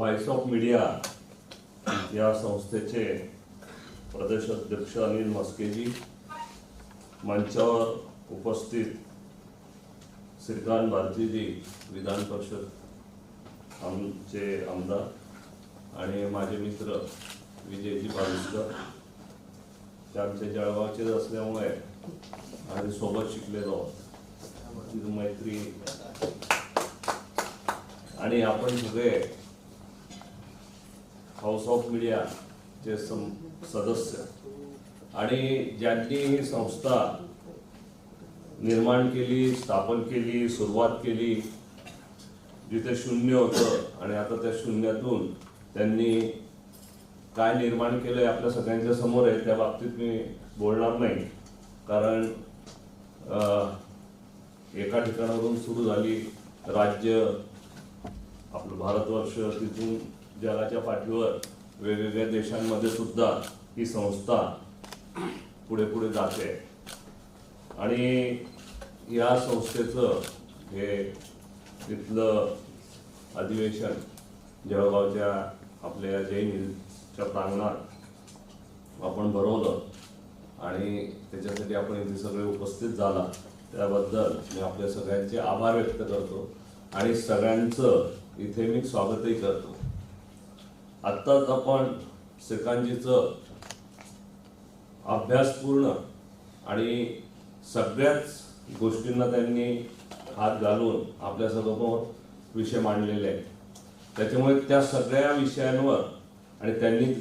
Voice of media या संस्थेचे प्रदेश अध्यक्ष अनिल मस्केजी, मंचावर उपस्थित श्रीकांत भारतीजी, विधान परिषद आमचे आमदार आणि माझे मित्र विजयजी बाविस्कर, ते आमचे जळगावचेच असल्यामुळे आणि सोबत शिकलेलो मैत्री आणि आपण सगळे हाऊस ऑफ मीडियाचे सदस्य आणि ज्यांनी ही संस्था निर्माण केली, स्थापन केली, सुरुवात केली, जिथे शून्य होतं आणि आता त्या शून्यातून त्यांनी काय निर्माण केलंय आपल्या सगळ्यांच्या समोर आहे. त्या बाबतीत मी बोलणार नाही, कारण एका ठिकाणावरून सुरू झाली राज्य आपलं भारतवर्ष, तिथून जगाच्या पाठीवर वेगवेगळ्या देशांमध्ये सुद्धा ही संस्था पुढे पुढे जाते आणि या संस्थेचं हे तिथलं अधिवेशन जळगावच्या आपल्या जैन हिलच्या प्रांगणात आपण भरवलं आणि त्याच्यासाठी आपण इथे सगळे उपस्थित झाला, त्याबद्दल मी आपल्या सगळ्यांचे आभार व्यक्त करतो आणि सगळ्यांचं इथे मी स्वागतही करतो. आत्ताच आपण श्रीकांतजीचं अभ्यासपूर्ण आणि सगळ्याच गोष्टींना त्यांनी हात घालून आपल्या समोर विषय मांडलेले आहेत. त्याच्यामुळे त्या सगळ्या विषयांवर आणि त्यांनी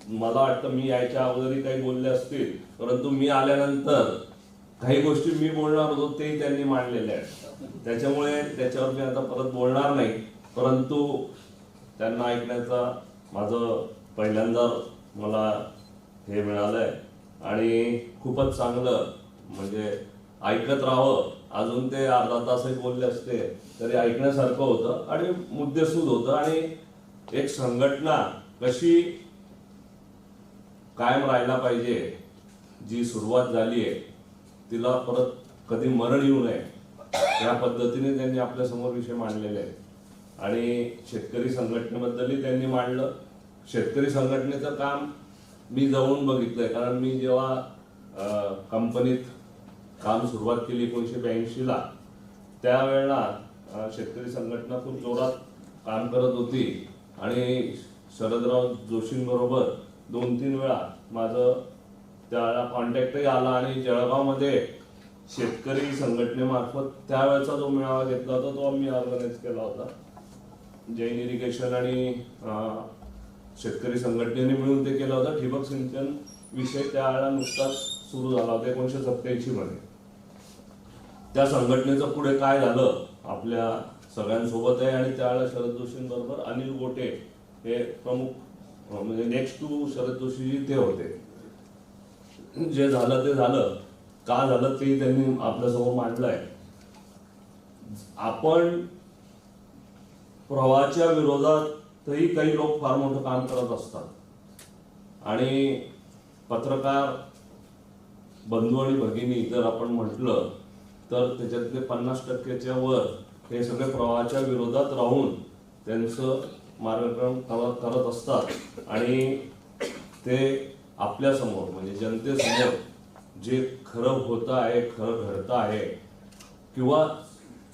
मला वाटतं मी यायच्या अगोदरही काही बोलले असतील, परंतु मी आल्यानंतर काही गोष्टी मी बोलणार होतो तेही त्यांनी मांडलेल्या आहेत. त्याच्यामुळे त्याच्यावर मी आता परत बोलणार नाही, परंतु त्यांना ऐकण्याचा माझं पहिल्यांदा मला हे मिळालंय आणि खूपच चांगलं, म्हणजे ऐकत राहावं. अजून ते अर्धा तासही बोलले असते तरी ऐकण्यासारखं होतं आणि मुद्देसूद होतं आणि एक संघटना कशी कायम राहायला पाहिजे, जी सुरुवात झाली आहे तिला परत कधी मरण येऊ नये या पद्धतीने त्यांनी आपल्या समोर विषय मांडलेले आहेत आणि शेतकरी संघटनेबद्दलही त्यांनी मांडलं. शेतकरी संघटनेचं काम मी जाऊन बघितलंय, कारण मी जेव्हा कंपनीत काम सुरुवात केली 1982ला, त्यावेळेला शेतकरी संघटना खूप जोरात काम करत होती आणि शरदराव जोशींबरोबर 2-3 वेळा माझं त्यावेळेला कॉन्टॅक्टही आला आणि जळगावमध्ये शेतकरी संघटनेमार्फत त्यावेळेचा जो मेळावा घेतला होता तो आम्ही ऑर्गनाईज केला होता. जैन इरिगेशन आणि शेतकरी संघटनेने मिळून ते केलं होतं. ठिबक सिंचन विषय त्यावेळेला नुकताच सुरू झाला होता 1987 मध्ये. त्या संघटनेचं पुढे काय झालं आपल्या सगळ्यांसोबत आहे आणि त्यावेळेला शरद जोशींबरोबर अनिल गोटे हे प्रमुख, म्हणजे नेक्स्ट टू शरद जोशीजी ते होते. जे झालं ते झालं, का झालं ते त्यांनी आपल्यासमोर मांडलंय. आपण प्रवाहाच्या विरोधातही काही लोक फार मोठं काम करत असतात आणि पत्रकार बंधू आणि भगिनी जर आपण म्हटलं तर त्याच्यातले 50%च्या वर हे सगळे प्रवाहाच्या विरोधात राहून त्यांचं मार्गक्रमण करत असतात आणि ते आपल्या समोर म्हणजे जनतेसमोर जे खरं होतं आहे, खरं घडतं आहे किंवा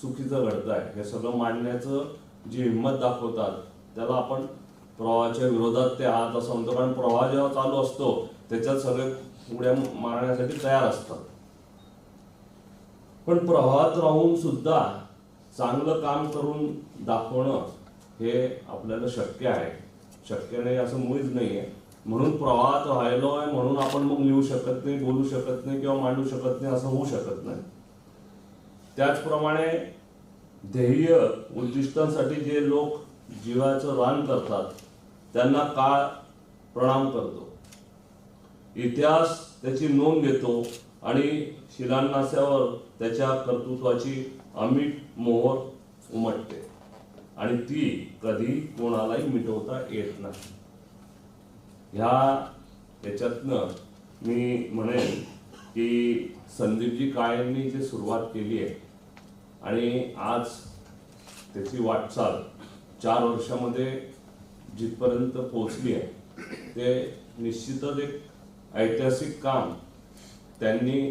चुकीचं घडतं आहे हे सगळं मांडण्याचं जी हिंमत दाखवतात त्याला आपण प्रवाहाच्या विरोधात ते आहात असं म्हणतो. कारण प्रवाह जेव्हा चालू असतो त्याच्यात सगळे उड्या मारण्यासाठी तयार असतात, पण प्रवाहात राहून सुद्धा चांगलं काम करून दाखवणं हे आपल्याला शक्य आहे. शक्य नाही असं मुळीच नाहीये. म्हणून प्रवाहात राहिलो आहे म्हणून आपण मग लिहू शकत नाही, बोलू शकत नाही किंवा मांडू शकत नाही असं होऊ शकत नाही. त्याचप्रमाणे ध्येय उद्दिष्टांसाठी जे लोक जीवाचं रान करतात त्यांना काळ प्रणाम करतो, इतिहास त्याची नोंद घेतो आणि शिलान्यासावर त्याच्या कर्तृत्वाची अमिट मोहर उमटते आणि ती कधी कोणालाही मिटवता येत नाही. याच्यातनं मी म्हणेन की संदीपजी काळेंनी जी सुरुवात केली आहे आणि आज त्याची वाटचाल 4 वर्षामध्ये जिथपर्यंत पोहोचली आहे ते निश्चितच एक ऐतिहासिक काम त्यांनी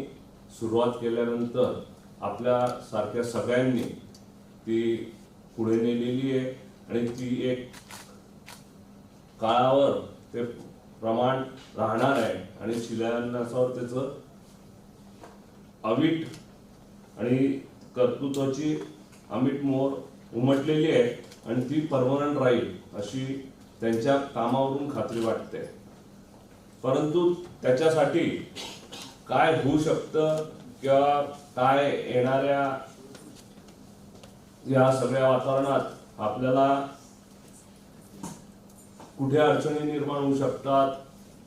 सुरुवात केल्यानंतर आपल्या सारख्या सगळ्यांनी ती पुढे नेलेली आहे आणि ती एक काळावर ते प्रमाण राहणार आहे आणि शिलान्यासावर त्याचं अवीट आणि कर्तृत्वाची अमिट मोहर उमटलेली आहे आणि ती परमनंट राहील अशी त्यांच्या कामावरून खात्री वाटते. परंतु त्याच्यासाठी काय होऊ शकतं किंवा काय येणाऱ्या या सगळ्या वातावरणात आपल्याला कुठे अडचणी निर्माण होऊ शकतात,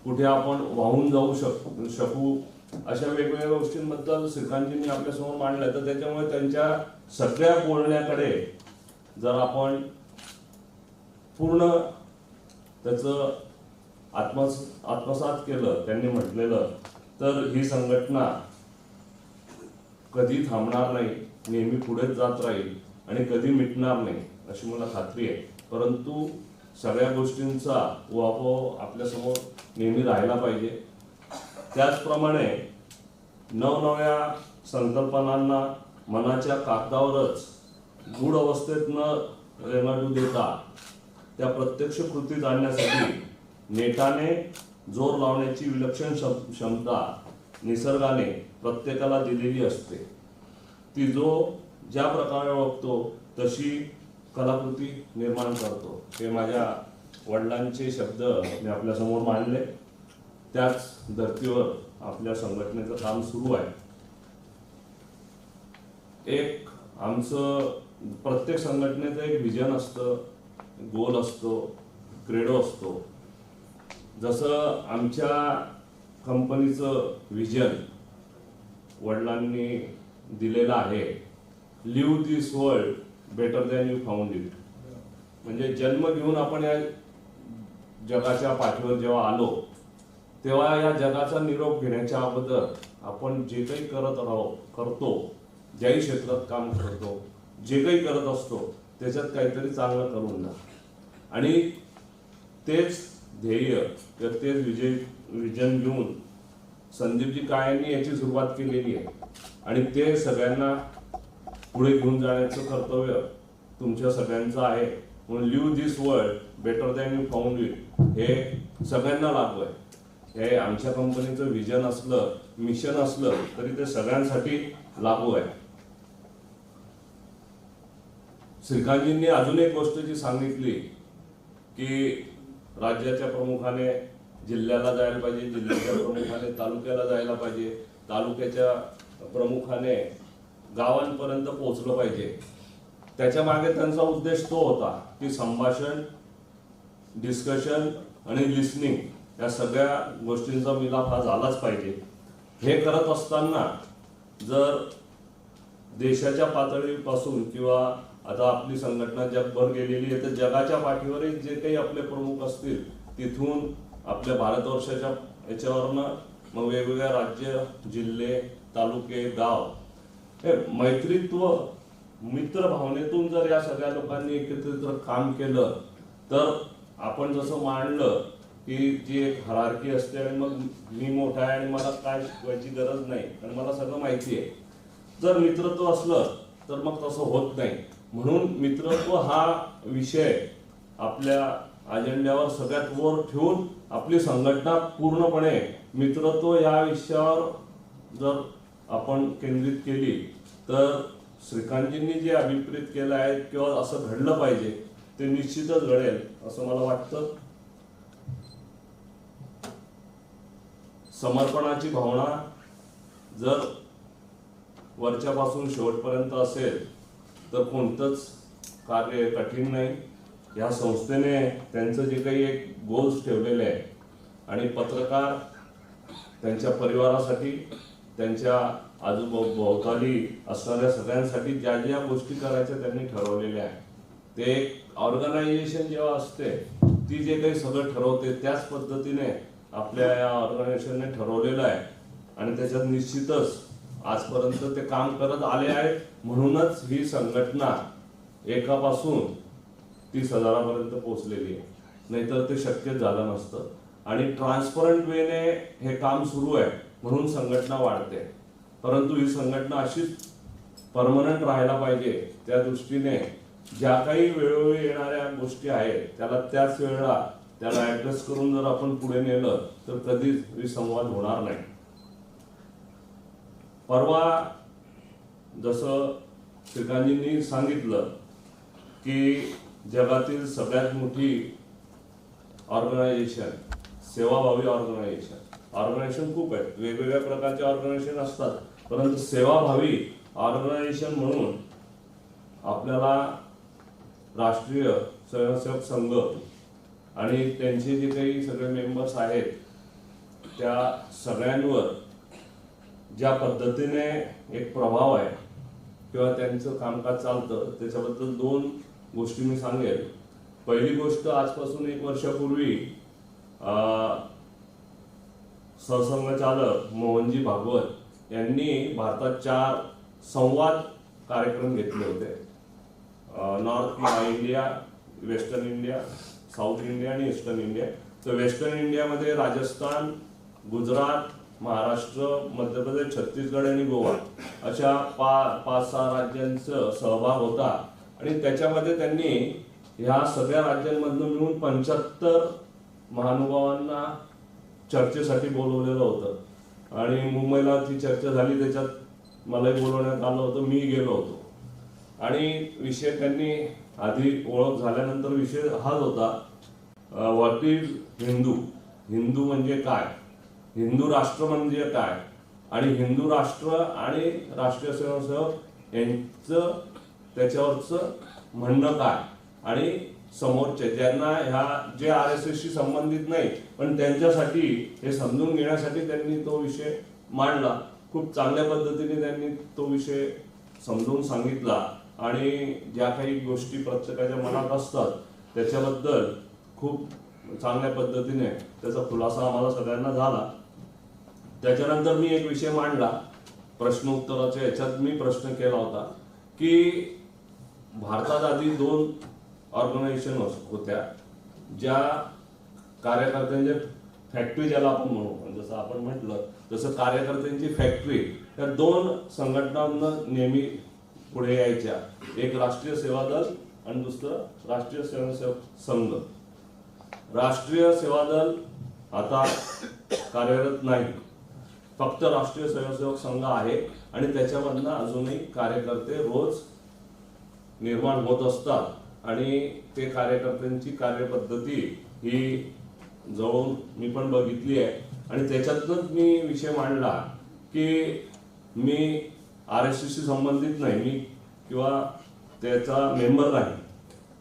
कुठे आपण वाहून जाऊ शकू अशा वेगवेगळ्या गोष्टींबद्दल श्रीकांतजींनी आपल्यासमोर मांडलं. तर त्याच्यामुळे त्यांच्या सगळ्या बोलण्याकडे जर आपण पूर्ण त्याचं आत्मसात केलं त्यांनी म्हटलेलं, तर ही संघटना कधी थांबणार नाही, नेहमी पुढेच जात राहील आणि कधी मिटणार नाही अशी मला खात्री आहे. परंतु सगळ्या गोष्टींचा उहापोह आपल्यासमोर नेहमी राहायला पाहिजे. त्याचप्रमाणे नवनव्या संकल्पनांना मनाच्या कागदावरच गूढ अवस्थेत न रेंगाळू देता त्या प्रत्यक्ष कृतीत आणण्यासाठी नेटाने जोर लावण्याची विलक्षण क्षमता निसर्गाने प्रत्येकाला दिलेली असते. ती जो ज्या प्रकारे ओळखतो तशी कलाकृती निर्माण करतो. हे माझ्या वडिलांचे शब्द मी आपल्यासमोर मांडले. त्याच धर्तीवर आपल्या संघटनेचं काम सुरू आहे. एक आमचं प्रत्येक संघटनेचं एक विजन असतं, गोल असतो, क्रेडो असतो. जसं आमच्या कंपनीचं विजन वडिलांनी दिलेलं आहे, leave this world better than you found it. म्हणजे जन्म घेऊन आपण या जगाच्या पाठीवर जेव्हा आलो तेव्हा या जगाचा निरोप घेण्याच्या अगोदर आपण जे काही करतो, ज्याही क्षेत्रात काम करतो, जे काही करत असतो त्याच्यात काहीतरी चांगलं करून जा. आणि तेच ध्येय किंवा तेच विजन घेऊन संदीपजी काळेंनी याची सुरुवात केलेली आहे आणि ते सगळ्यांना पुढे घेऊन जाण्याचं कर्तव्य तुमच्या सगळ्यांचं आहे. म्हणून leave this world better than you found it हे सगळ्यांना लागू आहे. हे आमच्या कंपनीचं विजन असलं, मिशन असलं तरी ते सगळ्यांसाठी लागू आहे. श्रीकांतजींनी अजून एक गोष्ट जी सांगितली की राज्याच्या प्रमुखाने जिल्ह्याला जायला पाहिजे, जिल्ह्याच्या प्रमुखाने तालुक्याला जायला पाहिजे, तालुक्याच्या प्रमुखाने गावांपर्यंत पोहोचलं पाहिजे. त्याच्या मागे त्यांचा उद्देश तो होता की संभाषण, डिस्कशन आणि लिसनिंग या सगळ्या गोष्टींचा मिलाप हा झालाच पाहिजे. हे करत असताना जर देशाच्या पातळीपासून किंवा आता आपली संघटना जगभर गेलेली आहे तर जगाच्या पाठीवरही जे काही आपले प्रमुख असतील तिथून आपल्या भारतवर्षाच्या याच्यावरनं मग वेगवेगळ्या राज्य, जिल्हे, तालुके, गाव हे मैत्रीत्व, मित्र भावनेतून जर या सगळ्या लोकांनी एकत्रित काम केलं तर आपण जसं मांडलं की जी एक हायरार्की असते आणि मग मी मोठा आहे आणि मला काय शिकवायची गरज नाही आणि मला सगळं माहिती आहे, जर मित्रत्व असलं तर मग तसं होत नाही. म्हणून मित्रत्व हा विषय आपल्या अजेंड्यावर सगळ्यात वर ठेवून आपली संघटना पूर्णपणे मित्रत्व या विषयावर जर आपण केंद्रित केली तर श्रीकांतजींनी जे अभिप्रेत केलं आहे किंवा असं घडलं पाहिजे ते निश्चितच घडेल असं मला वाटतं. समर्पणाची भावना जर वरच्यापासून शेवटपर्यंत असेल तर कोणतंच कार्य कठीण नाही. या संस्थेने त्यांचं जे काही एक गोल्स ठेवलेले आहे आणि पत्रकार त्यांच्या परिवारासाठी, त्यांच्या आजूभोवताली असणाऱ्या सगळ्यांसाठी ज्या ज्या गोष्टी करायच्या त्यांनी ठरवलेल्या आहे. ते एक ऑर्गनायझेशन जेव्हा असते ती जे काही सगळं ठरवते त्याच पद्धतीने आपल्या या ऑर्गनायझेशनने ठरवलेलं आहे आणि त्याच्यात निश्चितच आजपर्यंत ते काम करत आले आहेत. म्हणूनच ही संघटना एकापासून 30,000पर्यंत पोहोचलेली आहे. नाहीतर ते शक्य झालं नसतं. आणि ट्रान्सपरंट वेने हे काम सुरू आहे म्हणून संघटना वाढते, परंतु ही संघटना अशीच परमनंट राहायला पाहिजे. त्या दृष्टीने ज्या काही वेळोवेळी येणाऱ्या गोष्टी आहेत त्याला त्याच वेळेला त्याला ऍड्रेस करून जर आपण पुढे नेलं तर कधीच विसंवाद होणार नाही. परवा जसं श्रीकांतजींनी सांगितलं की जगातील सगळ्यात मोठी ऑर्गनायझेशन, सेवाभावी ऑर्गनायझेशन खूप आहेत, वेगवेगळ्या प्रकारचे ऑर्गनायझेशन असतात, परंतु सेवाभावी ऑर्गनायझेशन म्हणून आपल्याला राष्ट्रीय स्वयंसेवक संघ आणि त्यांचे जे काही सगळे मेंबर्स आहेत त्या सगळ्यांवर ज्या पद्धतीने एक प्रभाव आहे किंवा त्यांचं कामकाज चालतं त्याच्याबद्दल दोन गोष्टी मी सांगेल. पहिली गोष्ट, आजपासून 1 वर्षापूर्वी सरसंघचालक मोहनजी भागवत यांनी भारतात 4 संवाद कार्यक्रम घेतले होते. North India, western India, south India आणि ईस्टर्न इंडिया. तर वेस्टर्न इंडियामध्ये राजस्थान, गुजरात, महाराष्ट्र, मध्य प्रदेश, छत्तीसगड आणि गोवा अशा 5-6 राज्यांचा सहभाग होता. आणि त्याच्यामध्ये त्यांनी ह्या सगळ्या राज्यांमधून मिळून 75 महानुभावांना चर्चेसाठी बोलवलेलं होतं आणि मुंबईला ती चर्चा झाली, त्याच्यात मलाही बोलवण्यात आलं होतं, मी गेलो होतो. आणि विषय त्यांनी आधी ओळख झाल्यानंतर विषय हाच होता, व्हॉट इज हिंदू, हिंदू म्हणजे काय, हिंदू राष्ट्र म्हणजे काय आणि हिंदू राष्ट्र आणि राष्ट्रीय स्वयंसेवक यांचं त्याच्यावरचं म्हणणं काय. आणि समोरचे ज्यांना ह्या जे RSS शी संबंधित नाही पण त्यांच्यासाठी हे समजून घेण्यासाठी त्यांनी तो विषय मांडला. खूप चांगल्या पद्धतीने त्यांनी तो विषय समजून सांगितला आणि ज्या काही गोष्टी प्रत्येकाच्या मनात असतात त्याच्याबद्दल खूप चांगल्या पद्धतीने त्याचा खुलासा आम्हाला सगळ्यांना झाला. त्याच्यानंतर मी एक विषय मांडला प्रश्न उत्तराच्या याच्यात. मी प्रश्न केला होता की भारतात आधी 2 ऑर्गनायझेशन होत्या ज्या कार्यकर्त्यांच्या फॅक्टरी ज्याला आपण म्हणू, जसं आपण म्हटलं तसं कार्यकर्त्यांची फॅक्टरी, त्या 2 संघटनांना नेहमी पुढे यायच्या. एक राष्ट्रीय सेवा दल आणि दुसरं राष्ट्रीय स्वयंसेवक संघ. राष्ट्रीय सेवा दल आता कार्यरत नाही, फक्त राष्ट्रीय स्वयंसेवक संघ आहे आणि त्याच्यामधनं अजूनही कार्यकर्ते रोज निर्माण होत असतात आणि ते कार्यकर्त्यांची कार्यपद्धती ही जवळून मी पण बघितली आहे. आणि त्याच्यातूनच मी विषय मांडला की मी RSS शी संबंधित नाही, मी किंवा त्याचा मेंबर नाही,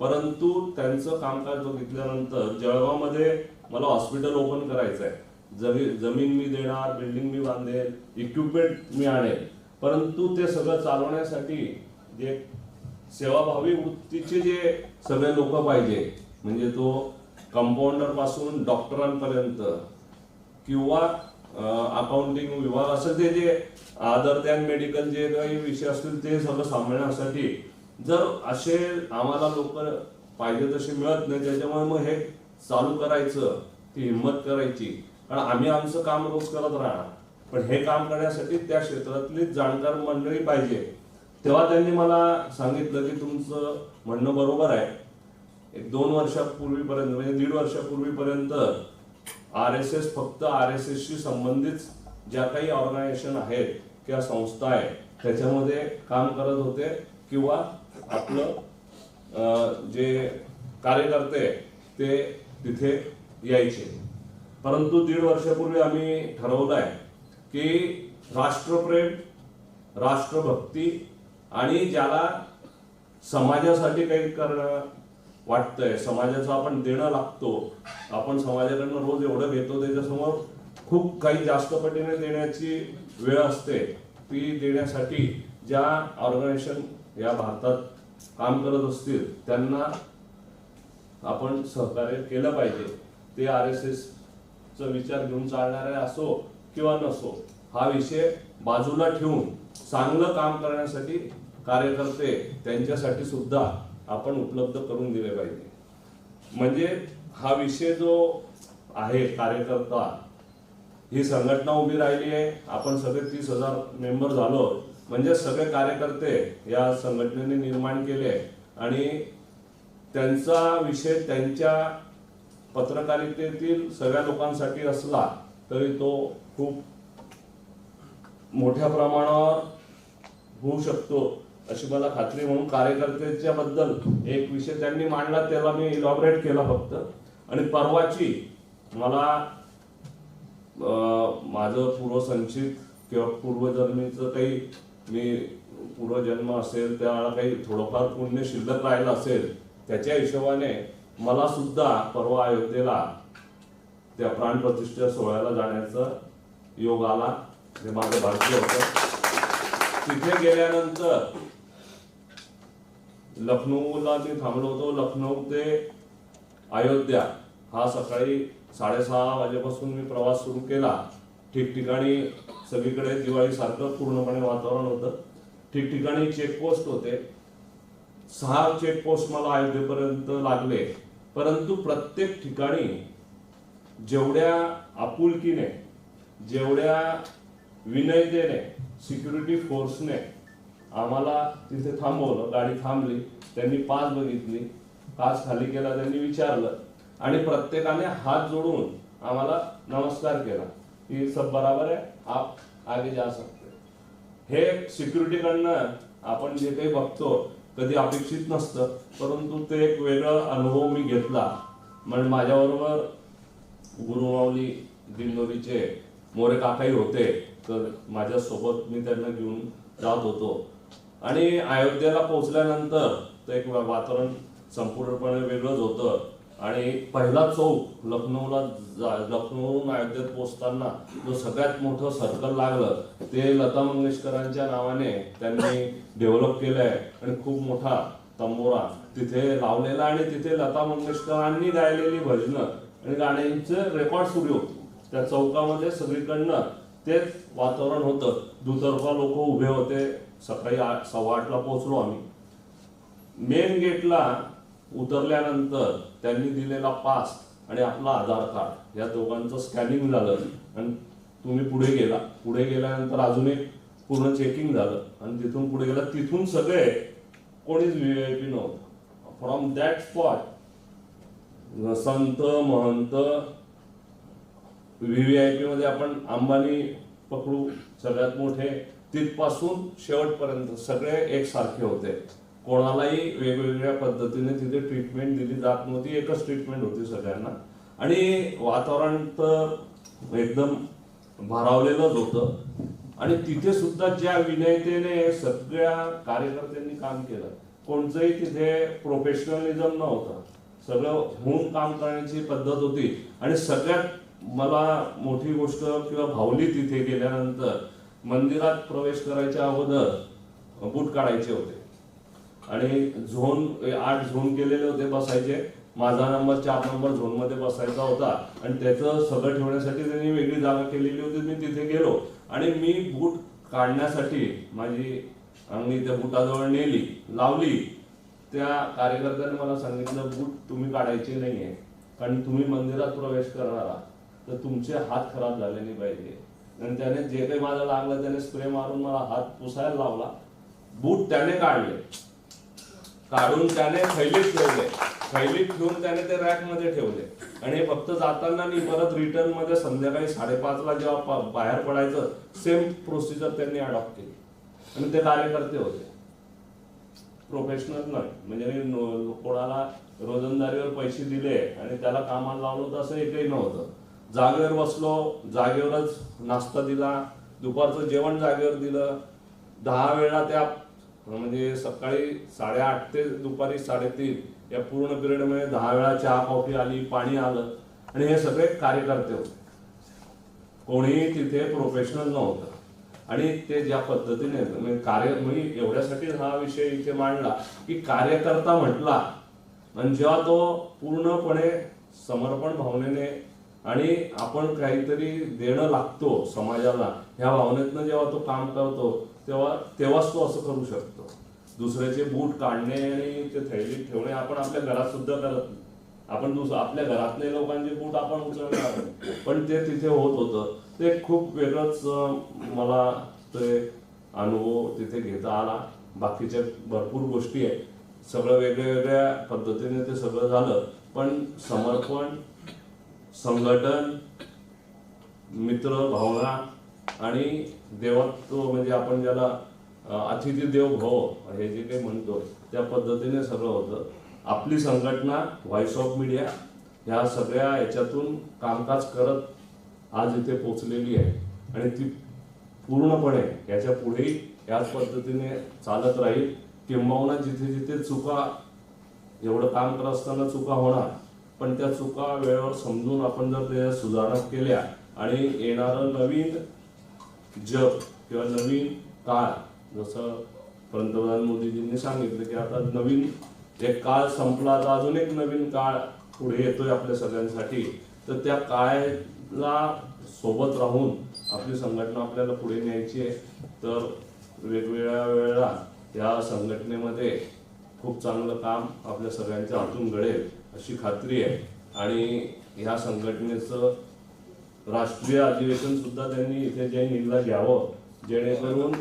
परंतु त्यांचं कामकाज बघितल्यानंतर जळगावमध्ये मला हॉस्पिटल ओपन करायचं आहे, जमीन मी देणार, बिल्डिंग मी बांधेल, इक्विपमेंट मी आणेल, परंतु ते सगळं चालवण्यासाठी जे सेवाभावी वृत्तीचे जे सगळे लोक पाहिजे, म्हणजे तो कंपाऊंडर पासून डॉक्टरांपर्यंत किंवा अकाउंटिंग विभाग असं ते जे अदर दॅन मेडिकल जे काही विषय असतील ते सगळं सांभाळण्यासाठी जर असे आम्हाला लोक पाहिजे तसे मिळत नाही, त्याच्यामुळे मग हे चालू करायचं, ती हिंमत करायची. कारण आम्ही आमचं काम रोज करत राहणार, पण हे काम करण्यासाठी त्या क्षेत्रातली जाणकार मंडळी पाहिजे. तेव्हा त्यांनी मला सांगितलं की तुमचं म्हणणं बरोबर आहे. 1-2 वर्षापूर्वीपर्यंत म्हणजे 1.5 वर्षापूर्वीपर्यंत RSS फक्त RSS शी संबंधित ज्या काही ऑर्गनायझेशन आहेत किंवा संस्था आहेत त्याच्यामध्ये काम करत होते किंवा आपलं जे कार्यकर्ते ते तिथे यायचे. परंतु 1.5 वर्षापूर्वी आम्ही ठरवलं आहे की राष्ट्रप्रेम, राष्ट्रभक्ती आणि ज्याला समाजासाठी काही करणं वाटतंय, समाजाचं आपण देणं लागतो, आपण समाजाकडनं रोज एवढं घेतो, त्याच्यासमोर खूप काही जास्त पटीने देण्याची वेळ असते. ती देण्यासाठी ज्या ऑर्गनायझेशन या भारतात काम करत असतील त्यांना आपण सहकार्य केलं पाहिजे. ते RSSचा विचार घेऊन चालणारे असो किंवा नसो, हा विषय बाजूला ठेवून चांगलं काम करण्यासाठी कार्यकर्ते त्यांच्यासाठी सुद्धा आपण उपलब्ध करून दिले पाहिजे. म्हणजे हा विषय जो आहे कार्यकर्ता, ही संघटना उभी राहिली आहे. आपण सगळे 30,000 मेंबर झालो, म्हणजे सगळे कार्यकर्ते या संघटनेने निर्माण केले आणि त्यांचा विषय त्यांच्या पत्रकारितेतील सगळ्या लोकांसाठी असला तरी तो खूप मोठ्या प्रमाणावर होऊ शकतो अशी मला खात्री. म्हणून कार्यकर्त्यांच्या बद्दल एक विषय त्यांनी मांडला, त्याला मी इलॉबरेट केला फक्त. आणि परवाची मला माझं पूर्वसंचित किंवा पूर्वजन्मीचं काही मी पूर्वजन्म असेल त्यावेळेला काही थोडंफार पुण्य शिल्लक राहिलं असेल, त्याच्या हिशोबाने मला सुद्धा परवा अयोध्येला त्या प्राणप्रतिष्ठा सोहळ्याला जाण्याचा योग आला. हे माझं भाग्य होतं. तिथे गेल्यानंतर लखनौला मी थांबलो होतो. लखनौ ते अयोध्या हा सकाळी 6:30 वाजेपासून मी प्रवास सुरू केला. ठिकठिकाणी सगळीकडे दिवाळीसारखं पूर्णपणे वातावरण होतं. ठिकठिकाणी चेकपोस्ट होते. 6 चेकपोस्ट मला अयोध्येपर्यंत लागले. परंतु प्रत्येक ठिकाणी जेवढ्या आपुलकीने, जेवढ्या विनयतेने सिक्युरिटी फोर्सने आम्हाला तिथे थांबवलं. गाडी थांबली, त्यांनी पास बघितली, पास खाली केला, त्यांनी विचारलं आणि प्रत्येकाने हात जोडून आम्हाला नमस्कार केला की सब बराबर है, आप आगे जा सकते. हे सिक्युरिटीकडनं आपण जे काही बघतो कधी अपेक्षित नसतं, परंतु ते एक वेगळा अनुभव मी घेतला. म्हणजे माझ्याबरोबर गुरुमाऊली दिंडोरीचे मोरे काकाही होते, तर माझ्यासोबत मी त्यांना घेऊन जात होतो. आणि अयोध्येला पोहोचल्यानंतर तर एक वातावरण संपूर्णपणे वेगळंच होतं. आणि पहिला चौक लखनौवरून अयोध्येत पोहोचताना जो सगळ्यात मोठं सर्कल लागलं ते लता मंगेशकरांच्या नावाने त्यांनी डेव्हलप केलंय आणि खूप मोठा तंबोरा तिथे लावलेला. आणि तिथे लता मंगेशकरांनी गायलेली भजनं आणि गाण्यांचं रेकॉर्ड सुरू होतं. त्या चौकामध्ये सगळीकडनं तेच वातावरण होतं. दुतर्फा लोक उभे होते. सकाळी 8:15ला पोहोचलो आम्ही. मेन गेटला उतरल्यानंतर त्यांनी दिलेला पास आणि आपला आधार कार्ड या दोघांचं स्कॅनिंग झालं आणि तुम्ही पुढे गेला. पुढे गेल्यानंतर अजून एक पूर्ण चेकिंग झालं आणि तिथून पुढे गेला. तिथून सगळे कोणीच VIP नव्हतं. फ्रॉम दॅट स्पॉट संत महंत VVIP मध्ये आपण अंबानी पकडू सगळ्यात मोठे, तिथपासून शेवटपर्यंत सगळे एकसारखे होते. कोणालाही वेगवेगळ्या पद्धतीने तिथे ट्रीटमेंट दिली जात नव्हती. एकच ट्रीटमेंट होती सगळ्यांना. आणि वातावरण तर एकदम भारावलेलंच होतं. आणि तिथे सुद्धा ज्या विनयतेने सगळ्या कार्यकर्त्यांनी काम केलं, कोणतंही तिथे प्रोफेशनलिझम नव्हतं. सगळं होऊन काम करण्याची पद्धत होती. आणि सगळ्यात मला मोठी गोष्ट किंवा भावली तिथे गेल्यानंतर मंदिरात प्रवेश करायच्या अगोदर बूट काढायचे होते आणि 8 झोन केलेले होते बसायचे. माझा नंबर 4 नंबर झोन मध्ये बसायचा होता आणि त्याचं सगळं ठेवण्यासाठी त्यांनी वेगळी जागा केलेली होती. मी तिथे गेलो आणि मी बूट काढण्यासाठी माझी अंगणी त्या बुटाजवळ नेली, लावली. त्या कार्यकर्त्याने मला सांगितलं बूट तुम्ही काढायचे नाहीये, कारण तुम्ही मंदिरात प्रवेश करणार आहात तर तुमचे हात खराब झाले नाही पाहिजे. आणि त्याने जे काही माझं लागलं त्याने स्प्रे मारून मला हात पुसायला लावला. बूट त्याने काढले, काढून त्याने थैलीत ठेवले. थैलीत ठेवून त्याने ते रॅक मध्ये ठेवले. आणि फक्त जाताना नाही, परत रिटर्न मध्ये संध्याकाळी 5:30ला जेव्हा बाहेर पडायचं सेम प्रोसिजर त्यांनी अडॉप्ट केली. आणि ते कार्यकर्ते होते, प्रोफेशनल नाही. म्हणजे कोणाला रोजंदारीवर पैसे दिले आणि त्याला कामाला लावलं तसं एकही नव्हतं. जागेवर बसलो, जागेवरच नाश्ता दिला, दुपारचं जेवण जागेवर दिलं. 10 वेळा त्या म्हणजे सकाळी 8:30 ते दुपारी 3:30 या पूर्ण पिरियड मध्ये 10 वेळा चहा कॉफी आली, पाणी आलं. आणि हे सगळे कार्यकर्ते होते, कोणीही तिथे प्रोफेशनल नव्हतं. आणि ते ज्या पद्धतीने म्हणजे मी एवढ्यासाठी हा विषय इथे मांडला की कार्यकर्ता म्हटला आणि जेव्हा तो पूर्णपणे समर्पण भावनेने आणि आपण काहीतरी देणं लागतो समाजाला ह्या भावनेतनं जेव्हा तो काम करतो तेव्हाच तो असं करू शकतो. दुसऱ्याचे बूट काढणे आणि ते थैलीत ठेवणे आपण आपल्या घरात सुद्धा करत नाही. आपण आपल्या घरातले लोकांचे बूट आपण उचलणार, पण ते तिथे होत होतं. ते खूप वेगळंच मला ते अनुभव तिथे घेता आला. बाकीच्या भरपूर गोष्टी आहेत, सगळं वेगळ्या पद्धतीने ते सगळं झालं. पण समर्पण, संघटन, मित्र भावना आणि देवत्व, म्हणजे आपण ज्याला अतिथी देव भव हे जे काही म्हणतो त्या पद्धतीने सगळं होतं. आपली संघटना व्हॉइस ऑफ मीडिया ह्या सगळ्या याच्यातून कामकाज करत आज इथे पोचलेली आहे आणि ती पूर्णपणे याच्या पुढेही याच पद्धतीने चालत राहील. किंबहुना जिथे जिथे चुका, एवढं काम करत असताना चुका होणार, पण त्या चुका वेळेवर समजून आपण जर त्या सुधारणा केल्या आणि येणारं नवीन जग किंवा नवीन काळ, जसं पंतप्रधान मोदीजींनी सांगितलं की आता नवीन एक काळ संपला, आता अजून एक नवीन काळ पुढे येतोय आपल्या सगळ्यांसाठी, तर त्या काळाला सोबत राहून आपली संघटना आपल्याला पुढे न्यायची आहे. तर वेगवेगळ्या वेळेला या संघटनेमध्ये खूप चांगलं काम आपल्या सगळ्यांच्या हातून घडेल अशी खात्री आहे. आणि ह्या संघटनेचं राष्ट्रीय अधिवेशन सुद्धा त्यांनी इथे जैनला घ्यावं, जेणेकरून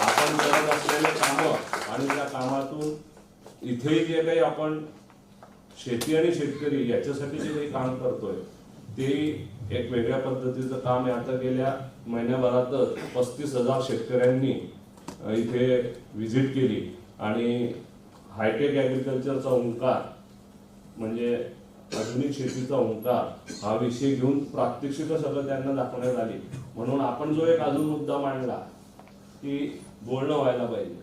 आपण करत असलेले कामं आणि त्या कामातून इथेही जे काही आपण शेती आणि शेतकरी याच्यासाठी जे काही काम करतोय ते एक वेगळ्या पद्धतीचं काम आहे. आता गेल्या महिन्याभरातच 35,000 शेतकऱ्यांनी इथे व्हिजिट केली आणि हायटेक ॲग्रिकल्चरचा ओंकार, म्हणजे आधुनिक शेतीचा ओंकार हा विषय घेऊन प्रात्यक्षिक सगळं त्यांना दाखवण्यात आली. म्हणून आपण जो एक अजून मुद्दा मांडला की बोलणं व्हायला पाहिजे,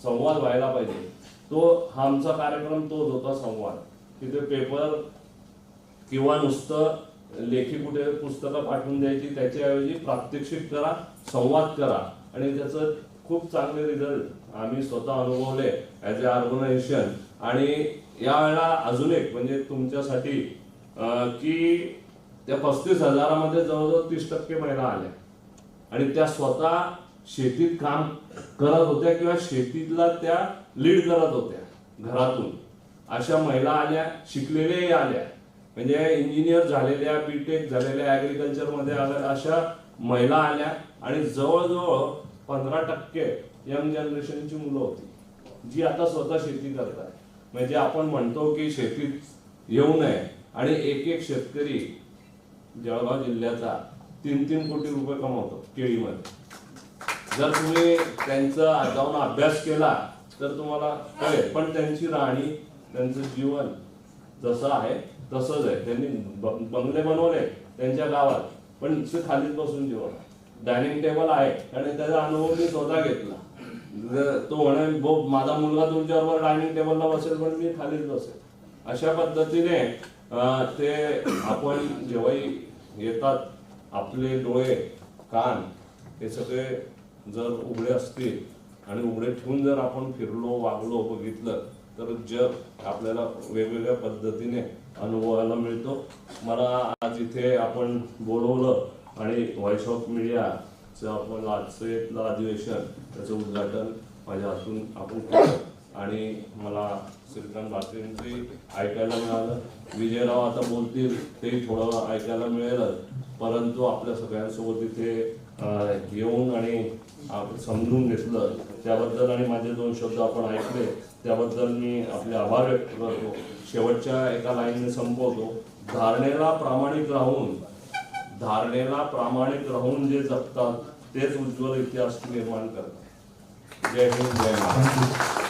संवाद व्हायला पाहिजे, तो हा आमचा कार्यक्रम तोच होता, संवाद. तिथे पेपर किंवा नुसतं लेखी कुठे पुस्तकं पाठवून द्यायची, त्याच्याऐवजी प्रात्यक्षिक करा, संवाद करा. आणि त्याचं खूप चांगले रिझल्ट आम्ही स्वतः अनुभवले ॲज अ ऑर्गनायझेशन. आणि यावेळेला अजून एक म्हणजे तुमच्यासाठी की त्या 35,000मध्ये जवळजवळ 30% महिला आल्या आणि त्या स्वतः शेतीत काम करत होत्या किंवा शेतीला त्या लीड करत होत्या घरातून. अशा महिला आल्या, शिकलेल्याही आल्या, म्हणजे इंजिनियर झालेल्या, बीटेक झालेल्या, ॲग्रिकल्चरमध्ये अशा महिला आल्या. आणि जवळजवळ 15% यंग जनरेशनची मुलं होती जी आता स्वतः शेती करतात. म्हणजे आपण म्हणतो की शेतीत येऊ नये, आणि एक शेतकरी जळगाव जिल्ह्याचा 3-3 कोटी रुपये कमवतो केळीमध्ये. जर तुम्ही त्यांचा जाऊन अभ्यास केला तर तुम्हाला कळेल. पण त्यांची राहणी, त्यांचं जीवन जसं आहे तसंच आहे. त्यांनी बंगले बनवले त्यांच्या गावात, पण ते खालीच बसून जेवण, डायनिंग टेबल आहे. आणि त्याचा अनुभव मी स्वतः घेतला. तो म्हणे माझा मुलगा तुमच्याबरोबर डायनिंग टेबलला बसेल पण मी खालीच बसेल. अशा पद्धतीने ते आपण जेव्हाही येतात, आपले डोळे कान हे सगळे जर उघडे असतील आणि उघडे ठेवून जर आपण फिरलो, वागलो, बघितलं तर जग आपल्याला वेगवेगळ्या पद्धतीने अनुभवायला मिळतो. मला आज इथे आपण बोलवलं आणि व्हॉइस ऑफ मीडियाचं आपण आजचं अधिवेशन त्याचं उद्घाटन माझ्या हातून आपण केलं. आणि मला श्रीकांत भाकरेंचंही ऐकायला मिळालं. विजयराव आता बोलतील तेही थोडं ऐकायला मिळेलच, परंतु आपल्या सगळ्यांसोबत इथे येऊन आणि समजून घेतलं त्याबद्दल आणि माझे 2 शब्द आपण ऐकले त्याबद्दल मी आपले आभार व्यक्त करतो. शेवटच्या एका लाईनने संपवतो. धारणेला प्रामाणिक राहून जे जगतात तेच उज्ज्वल इतिहास निर्माण करतात. जय हिंद, जय महाराष्ट्र.